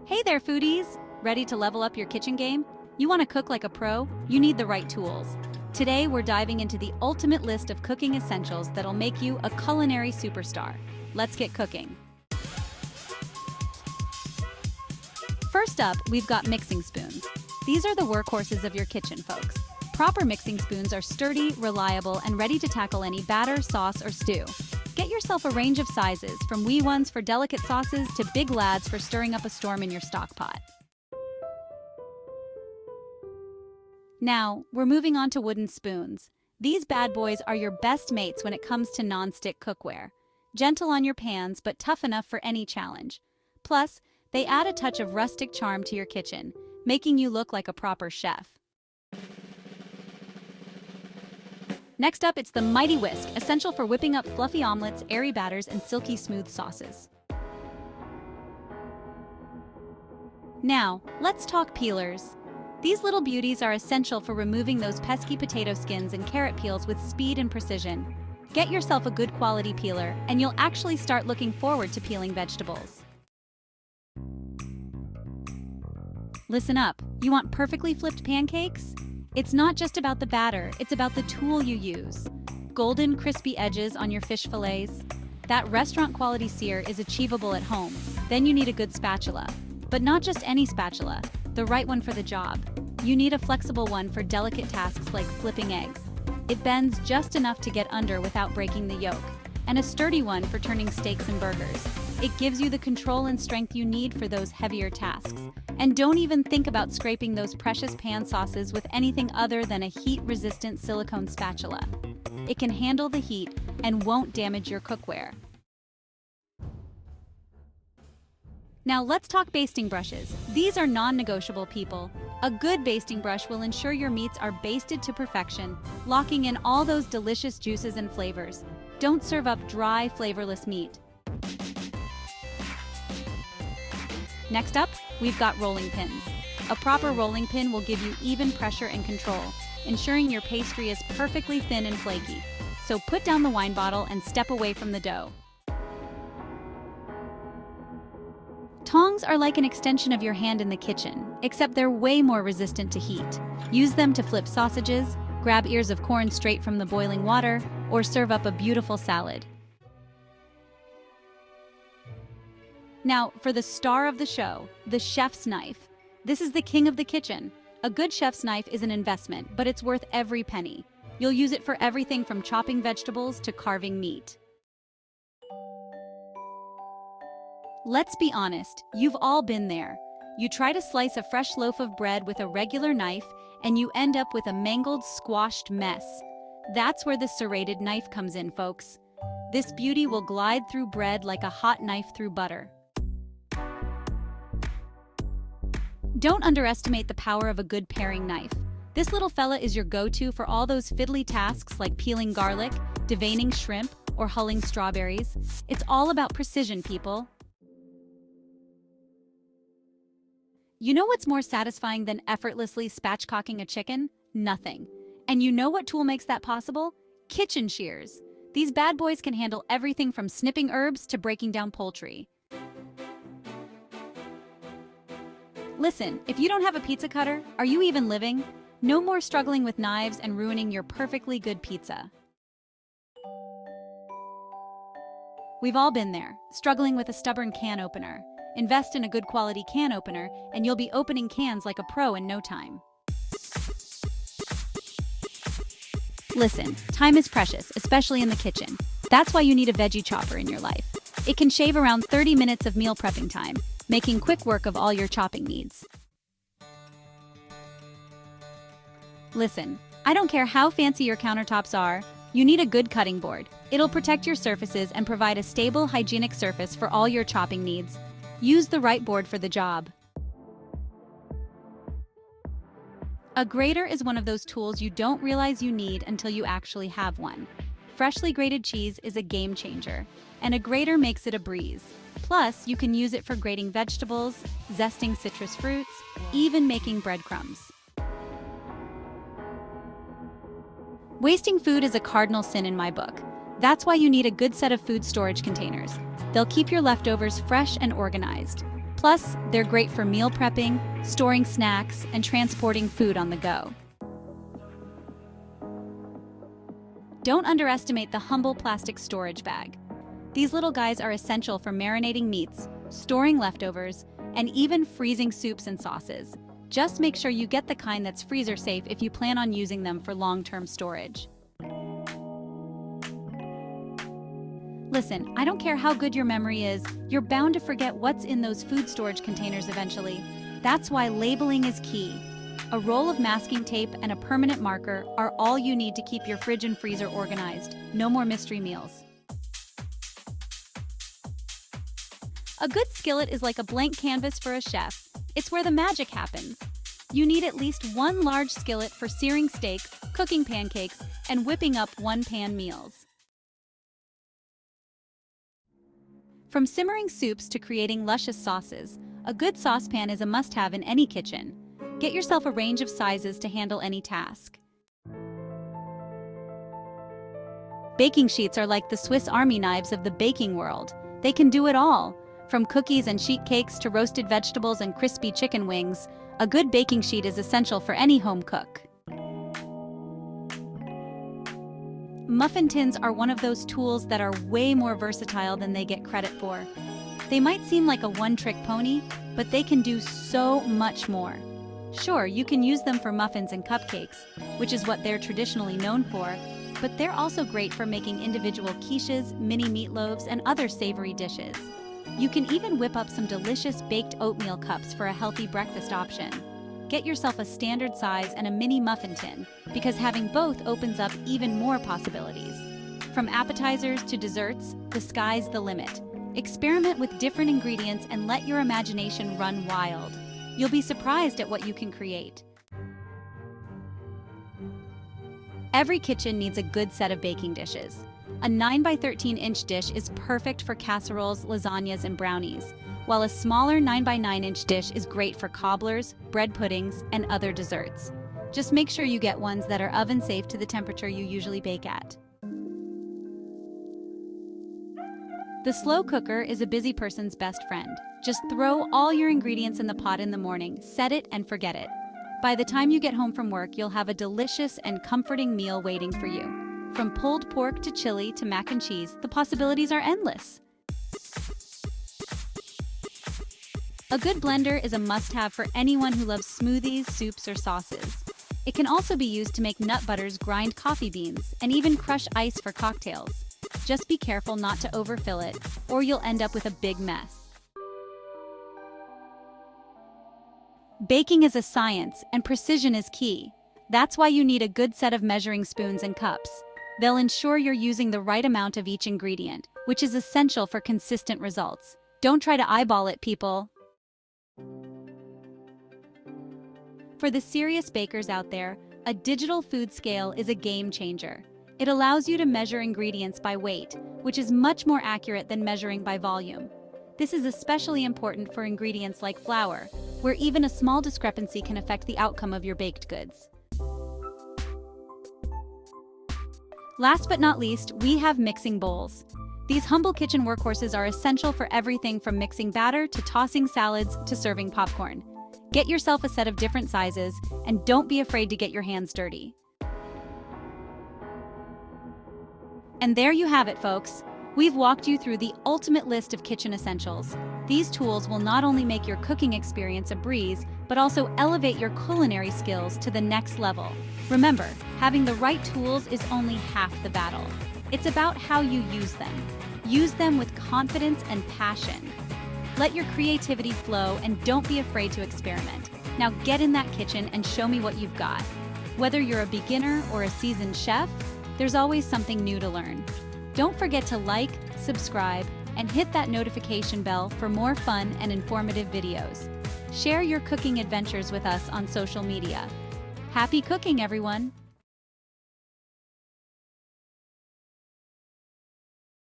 Hey there, foodies! Ready to level up your kitchen game? You want to cook like a pro? You need the right tools. Today, we're diving into the ultimate list of cooking essentials that'll make you a culinary superstar. Let's get cooking. First up, we've got mixing spoons. These are the workhorses of your kitchen, folks. Proper mixing spoons are sturdy, reliable, and ready to tackle any batter, sauce, or stew. Get yourself a range of sizes, from wee ones for delicate sauces to big lads for stirring up a storm in your stock pot. Now, we're moving on to wooden spoons. These bad boys are your best mates when it comes to non-stick cookware. Gentle on your pans, but tough enough for any challenge. Plus, they add a touch of rustic charm to your kitchen, making you look like a proper chef. Next up, it's the mighty whisk, essential for whipping up fluffy omelets, airy batters, and silky smooth sauces. Now, let's talk peelers. These little beauties are essential for removing those pesky potato skins and carrot peels with speed and precision. Get yourself a good quality peeler, and you'll actually start looking forward to peeling vegetables. Listen up, you want perfectly flipped pancakes? It's not just about the batter, it's about the tool you use. Golden, crispy edges on your fish fillets. That restaurant-quality sear is achievable at home. Then you need a good spatula. But not just any spatula, the right one for the job. You need a flexible one for delicate tasks like flipping eggs. It bends just enough to get under without breaking the yolk, and a sturdy one for turning steaks and burgers. It gives you the control and strength you need for those heavier tasks. And don't even think about scraping those precious pan sauces with anything other than a heat-resistant silicone spatula. It can handle the heat and won't damage your cookware. Now let's talk basting brushes. These are non-negotiable, people. A good basting brush will ensure your meats are basted to perfection, locking in all those delicious juices and flavors. Don't serve up dry, flavorless meat. Next up, we've got rolling pins. A proper rolling pin will give you even pressure and control, ensuring your pastry is perfectly thin and flaky. So put down the wine bottle and step away from the dough. Tongs are like an extension of your hand in the kitchen, except they're way more resistant to heat. Use them to flip sausages, grab ears of corn straight from the boiling water, or serve up a beautiful salad. Now, for the star of the show, the chef's knife. This is the king of the kitchen. A good chef's knife is an investment, but it's worth every penny. You'll use it for everything from chopping vegetables to carving meat. Let's be honest, you've all been there. You try to slice a fresh loaf of bread with a regular knife, and you end up with a mangled, squashed mess. That's where the serrated knife comes in, folks. This beauty will glide through bread like a hot knife through butter. Don't underestimate the power of a good paring knife. This little fella is your go-to for all those fiddly tasks like peeling garlic, deveining shrimp, or hulling strawberries. It's all about precision, people. You know what's more satisfying than effortlessly spatchcocking a chicken? Nothing. And you know what tool makes that possible? Kitchen shears. These bad boys can handle everything from snipping herbs to breaking down poultry. Listen, if you don't have a pizza cutter, are you even living? No more struggling with knives and ruining your perfectly good pizza. We've all been there, struggling with a stubborn can opener. Invest in a good quality can opener, and you'll be opening cans like a pro in no time. Listen, time is precious, especially in the kitchen. That's why you need a veggie chopper in your life. It can shave around 30 minutes of meal prepping time, making quick work of all your chopping needs. Listen, I don't care how fancy your countertops are, you need a good cutting board. It'll protect your surfaces and provide a stable, hygienic surface for all your chopping needs. Use the right board for the job. A grater is one of those tools you don't realize you need until you actually have one. Freshly grated cheese is a game changer, and a grater makes it a breeze. Plus, you can use it for grating vegetables, zesting citrus fruits, even making breadcrumbs. Wasting food is a cardinal sin in my book. That's why you need a good set of food storage containers. They'll keep your leftovers fresh and organized. Plus, they're great for meal prepping, storing snacks, and transporting food on the go. Don't underestimate the humble plastic storage bag. These little guys are essential for marinating meats, storing leftovers, and even freezing soups and sauces. Just make sure you get the kind that's freezer safe if you plan on using them for long-term storage. Listen, I don't care how good your memory is, you're bound to forget what's in those food storage containers eventually. That's why labeling is key. A roll of masking tape and a permanent marker are all you need to keep your fridge and freezer organized. No more mystery meals. A good skillet is like a blank canvas for a chef. It's where the magic happens. You need at least one large skillet for searing steaks, cooking pancakes, and whipping up one-pan meals. From simmering soups to creating luscious sauces, a good saucepan is a must-have in any kitchen. Get yourself a range of sizes to handle any task. Baking sheets are like the Swiss Army knives of the baking world. They can do it all. From cookies and sheet cakes to roasted vegetables and crispy chicken wings, a good baking sheet is essential for any home cook. Muffin tins are one of those tools that are way more versatile than they get credit for. They might seem like a one-trick pony, but they can do so much more. Sure, you can use them for muffins and cupcakes, which is what they're traditionally known for, but they're also great for making individual quiches, mini meatloaves, and other savory dishes. You can even whip up some delicious baked oatmeal cups for a healthy breakfast option. Get yourself a standard size and a mini muffin tin, because having both opens up even more possibilities. From appetizers to desserts, the sky's the limit. Experiment with different ingredients and let your imagination run wild. You'll be surprised at what you can create. Every kitchen needs a good set of baking dishes. A 9 by 13 inch dish is perfect for casseroles, lasagnas, and brownies, while a smaller 9 by 9 inch dish is great for cobblers, bread puddings, and other desserts. Just make sure you get ones that are oven safe to the temperature you usually bake at. The slow cooker is a busy person's best friend. Just throw all your ingredients in the pot in the morning, set it, and forget it. By the time you get home from work, you'll have a delicious and comforting meal waiting for you. From pulled pork to chili to mac and cheese, the possibilities are endless. A good blender is a must-have for anyone who loves smoothies, soups, or sauces. It can also be used to make nut butters, grind coffee beans, and even crush ice for cocktails. Just be careful not to overfill it, or you'll end up with a big mess. Baking is a science, and precision is key. That's why you need a good set of measuring spoons and cups. They'll ensure you're using the right amount of each ingredient, which is essential for consistent results. Don't try to eyeball it, people. For the serious bakers out there, a digital food scale is a game changer. It allows you to measure ingredients by weight, which is much more accurate than measuring by volume. This is especially important for ingredients like flour, where even a small discrepancy can affect the outcome of your baked goods. Last but not least, we have mixing bowls. These humble kitchen workhorses are essential for everything from mixing batter to tossing salads to serving popcorn. Get yourself a set of different sizes, and don't be afraid to get your hands dirty. And there you have it, folks. We've walked you through the ultimate list of kitchen essentials. These tools will not only make your cooking experience a breeze, but also elevate your culinary skills to the next level. Remember, having the right tools is only half the battle. It's about how you use them. Use them with confidence and passion. Let your creativity flow and don't be afraid to experiment. Now get in that kitchen and show me what you've got. Whether you're a beginner or a seasoned chef, there's always something new to learn. Don't forget to like, subscribe, and hit that notification bell for more fun and informative videos. Share your cooking adventures with us on social media. Happy cooking, everyone!